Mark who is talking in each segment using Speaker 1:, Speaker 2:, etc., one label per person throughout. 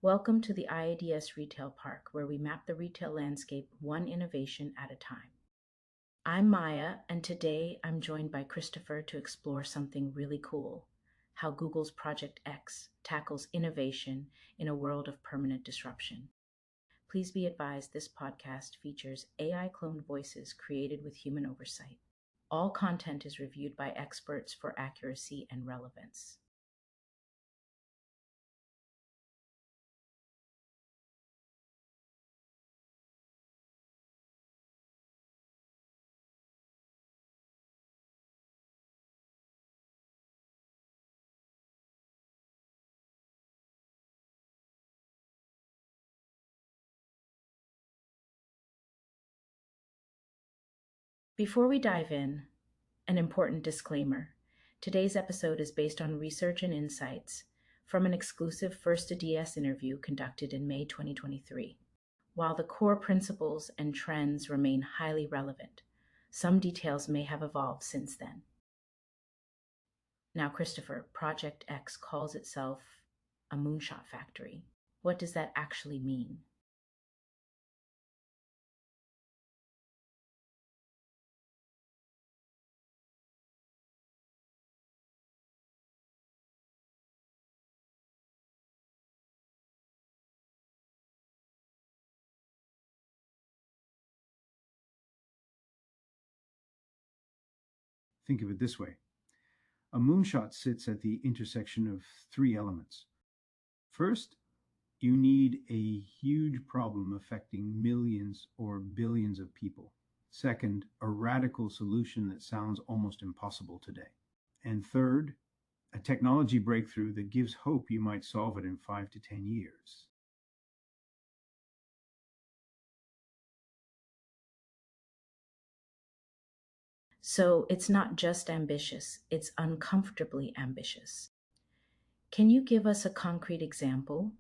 Speaker 1: Welcome to the IADS Retail Park, where we map the retail landscape one innovation at a time. I'm Maya, and today I'm joined by Christopher to explore something really cool: how Google's Project X tackles innovation in a world of permanent disruption. Please be advised this podcast features AI cloned voices created with human oversight. All content is reviewed by experts for accuracy and relevance. Before we dive in, an important disclaimer. Today's episode is based on research and insights from an exclusive First to DS interview conducted in May 2023. While the core principles and trends remain highly relevant, some details may have evolved since then. Now, Christopher, Project X calls itself a moonshot factory. What does that actually mean?
Speaker 2: Think of it this way. A moonshot sits at the intersection of three elements. First, you need a huge problem affecting millions or billions of people. Second, a radical solution that sounds almost impossible today. And third, a technology breakthrough that gives hope you might solve it in 5 to 10 years.
Speaker 1: So it's not just ambitious, it's uncomfortably ambitious. Can you give us a concrete example?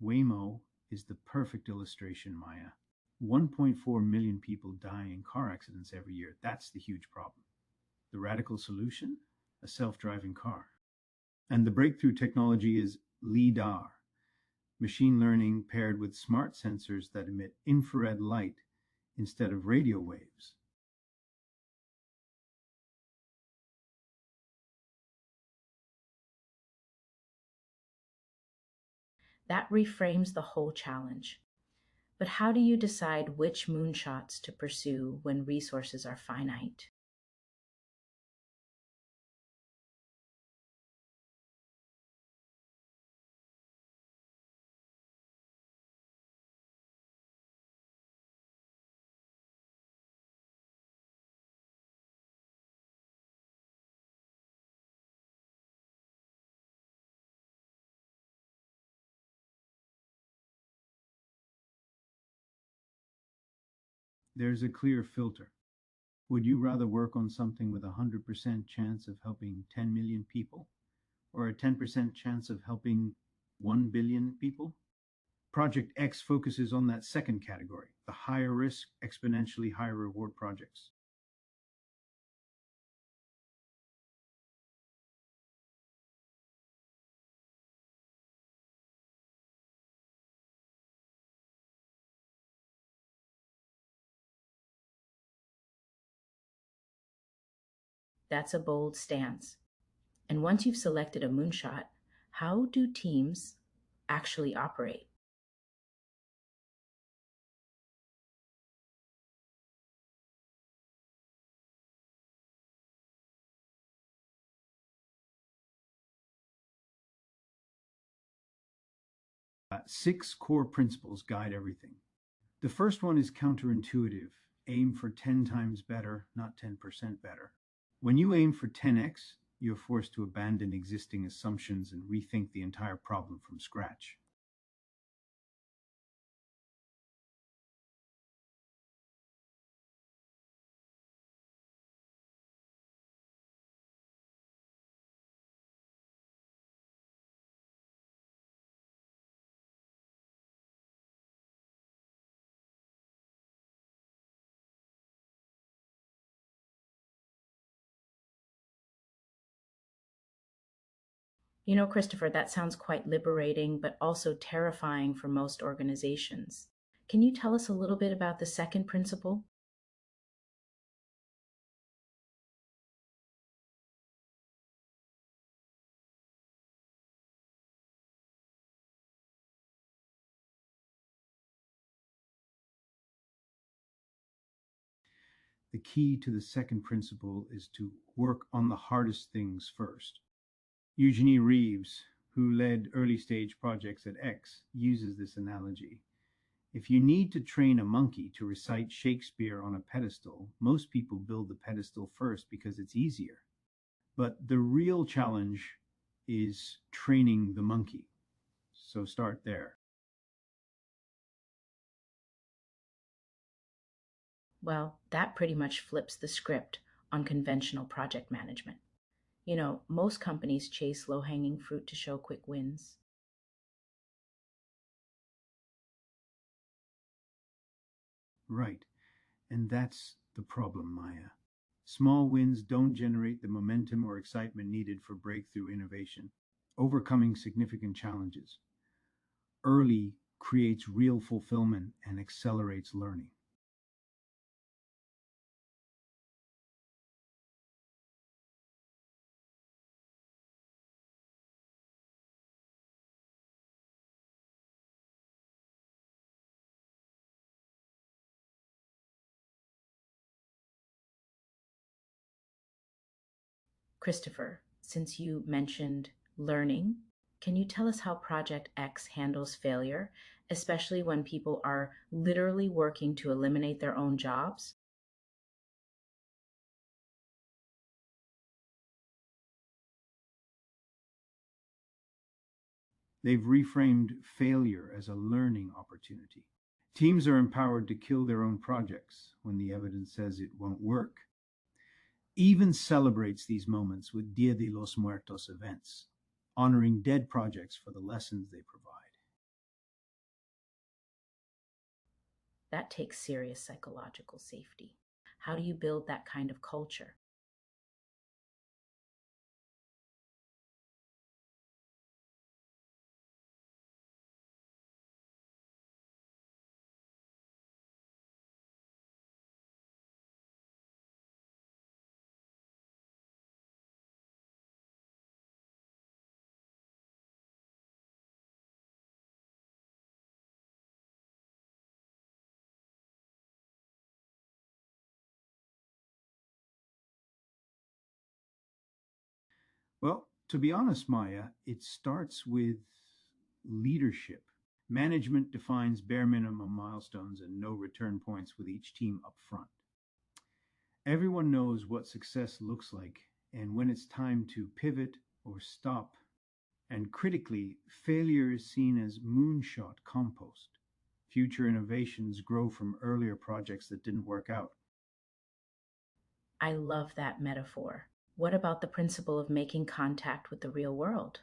Speaker 2: Waymo is the perfect illustration, Maya. 1.4 million people die in car accidents every year. That's the huge problem. The radical solution? A self-driving car. And the breakthrough technology is LiDAR, machine learning paired with smart sensors that emit infrared light instead of radio waves.
Speaker 1: That reframes the whole challenge. But how do you decide which moonshots to pursue when resources are finite?
Speaker 2: There's a clear filter. Would you rather work on something with a 100% chance of helping 10 million people or a 10% chance of helping 1 billion people? Project X focuses on that second category, the higher risk, exponentially higher reward projects.
Speaker 1: That's a bold stance. And once you've selected a moonshot, how do teams actually operate?
Speaker 2: Six core principles guide everything. The first one is counterintuitive. Aim for 10 times better, not 10% better. When you aim for 10x, you're forced to abandon existing assumptions and rethink the entire problem from scratch.
Speaker 1: Christopher, that sounds quite liberating, but also terrifying for most organizations. Can you tell us a little bit about the second principle?
Speaker 2: The key to the second principle is to work on the hardest things first. Eugenie Reeves, who led early stage projects at X, uses this analogy. If you need to train a monkey to recite Shakespeare on a pedestal, most people build the pedestal first because it's easier. But the real challenge is training the monkey. So start there.
Speaker 1: Well, that pretty much flips the script on conventional project management. Most companies chase low hanging fruit to show quick wins.
Speaker 2: Right. And that's the problem, Maya. Small wins don't generate the momentum or excitement needed for breakthrough innovation. Overcoming significant challenges early creates real fulfillment and accelerates learning.
Speaker 1: Christopher, since you mentioned learning, can you tell us how Project X handles failure, especially when people are literally working to eliminate their own jobs?
Speaker 2: They've reframed failure as a learning opportunity. Teams are empowered to kill their own projects when the evidence says it won't work. Even celebrates these moments with Dia de los Muertos events, honoring dead projects for the lessons they provide.
Speaker 1: That takes serious psychological safety. How do you build that kind of culture?
Speaker 2: Well, to be honest, Maya, it starts with leadership. Management defines bare minimum milestones and no return points with each team up front. Everyone knows what success looks like and when it's time to pivot or stop. And critically, failure is seen as moonshot compost. Future innovations grow from earlier projects that didn't work out.
Speaker 1: I love that metaphor. What about the principle of making contact with the real world?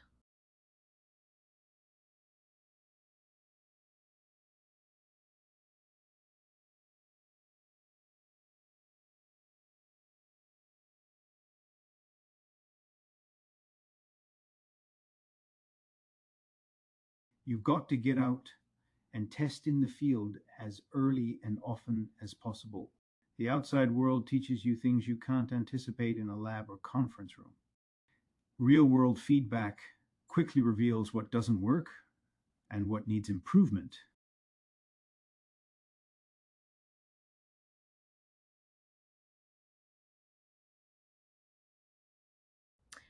Speaker 2: You've got to get out and test in the field as early and often as possible. The outside world teaches you things you can't anticipate in a lab or conference room. Real world feedback quickly reveals what doesn't work and what needs improvement.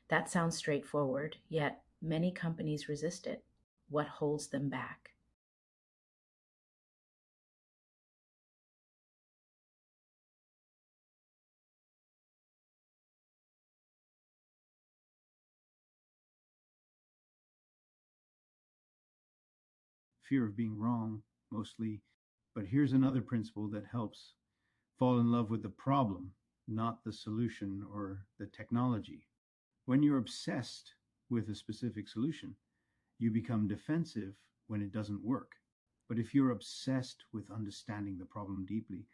Speaker 1: That sounds straightforward, yet many companies resist it. What holds them back?
Speaker 2: Fear of being wrong, mostly. But here's another principle that helps: fall in love with the problem, not the solution or the technology. When you're obsessed with a specific solution, you become defensive when it doesn't work. But if you're obsessed with understanding the problem deeply,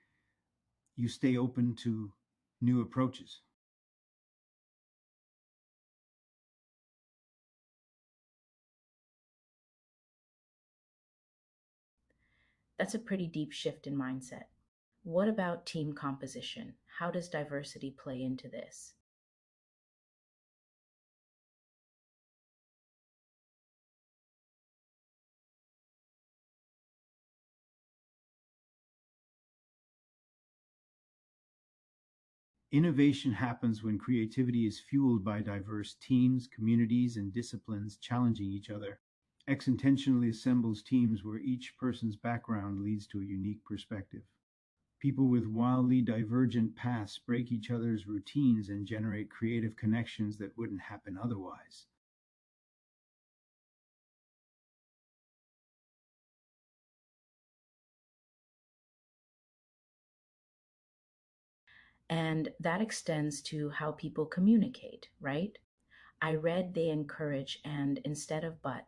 Speaker 2: you stay open to new approaches.
Speaker 1: That's a pretty deep shift in mindset. What about team composition? How does diversity play into this?
Speaker 2: Innovation happens when creativity is fueled by diverse teams, communities, and disciplines challenging each other. X intentionally assembles teams where each person's background leads to a unique perspective. People with wildly divergent paths break each other's routines and generate creative connections that wouldn't happen otherwise.
Speaker 1: And that extends to how people communicate, right? I read they encourage and instead of but.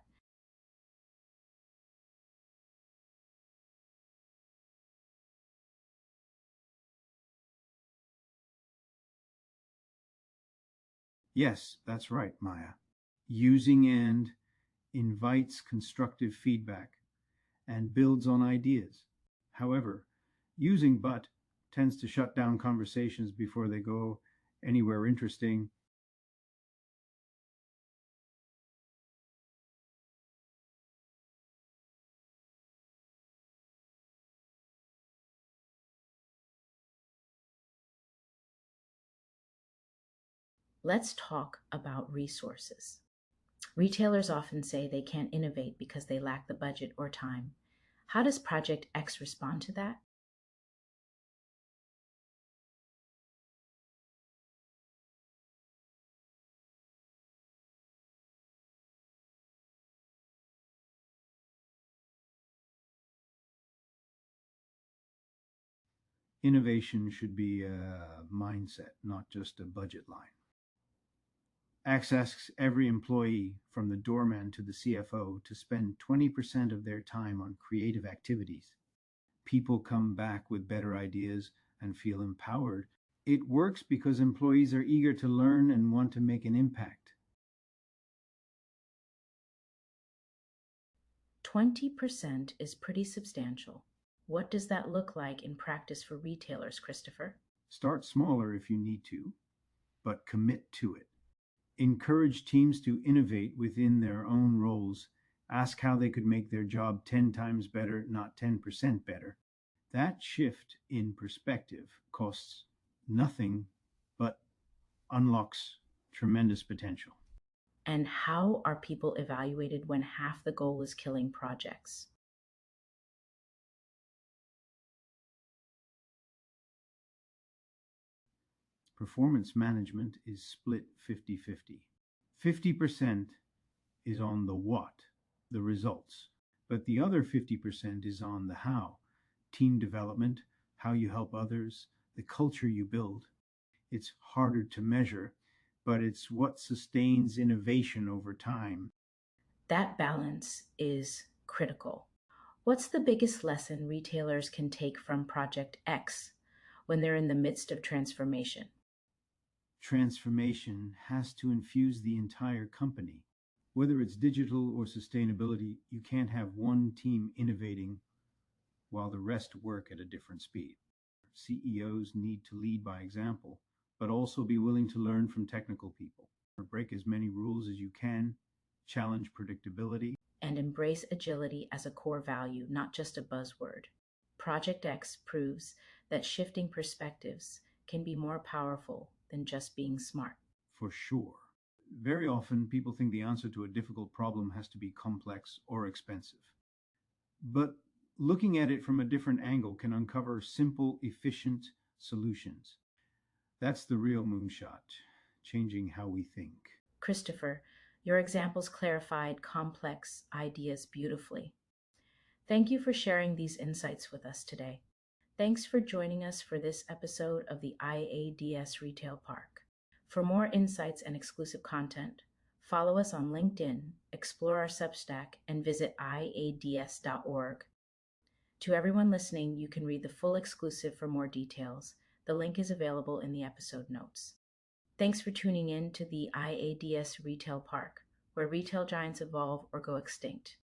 Speaker 2: Yes, that's right, Maya. Using and invites constructive feedback and builds on ideas. However, using but tends to shut down conversations before they go anywhere interesting.
Speaker 1: Let's talk about resources. Retailers often say they can't innovate because they lack the budget or time. How does Project X respond to that?
Speaker 2: Innovation should be a mindset, not just a budget line. Axe asks every employee, from the doorman to the CFO, to spend 20% of their time on creative activities. People come back with better ideas and feel empowered. It works because employees are eager to learn and want to make an impact.
Speaker 1: 20% is pretty substantial. What does that look like in practice for retailers, Christopher?
Speaker 2: Start smaller if you need to, but commit to it. Encourage teams to innovate within their own roles. Ask how they could make their job 10 times better, not 10% better. That shift in perspective costs nothing but unlocks tremendous potential.
Speaker 1: And how are people evaluated when half the goal is killing projects?
Speaker 2: Performance management is split 50-50. 50% is on the what, the results, but the other 50% is on the how, team development, how you help others, the culture you build. It's harder to measure, but it's what sustains innovation over time.
Speaker 1: That balance is critical. What's the biggest lesson retailers can take from Project X when they're in the midst of transformation?
Speaker 2: Transformation has to infuse the entire company. Whether it's digital or sustainability, you can't have one team innovating while the rest work at a different speed. CEOs need to lead by example, but also be willing to learn from technical people. Break as many rules as you can, challenge predictability.
Speaker 1: And embrace agility as a core value, not just a buzzword. Project X proves that shifting perspectives can be more powerful than just being smart.
Speaker 2: For sure. Very often, people think the answer to a difficult problem has to be complex or expensive. But looking at it from a different angle can uncover simple, efficient solutions. That's the real moonshot, changing how we think.
Speaker 1: Christopher, your examples clarified complex ideas beautifully. Thank you for sharing these insights with us today. Thanks for joining us for this episode of the IADS Retail Park. For more insights and exclusive content, follow us on LinkedIn, explore our Substack, and visit iads.org. To everyone listening, you can read the full exclusive for more details. The link is available in the episode notes. Thanks for tuning in to the IADS Retail Park, where retail giants evolve or go extinct.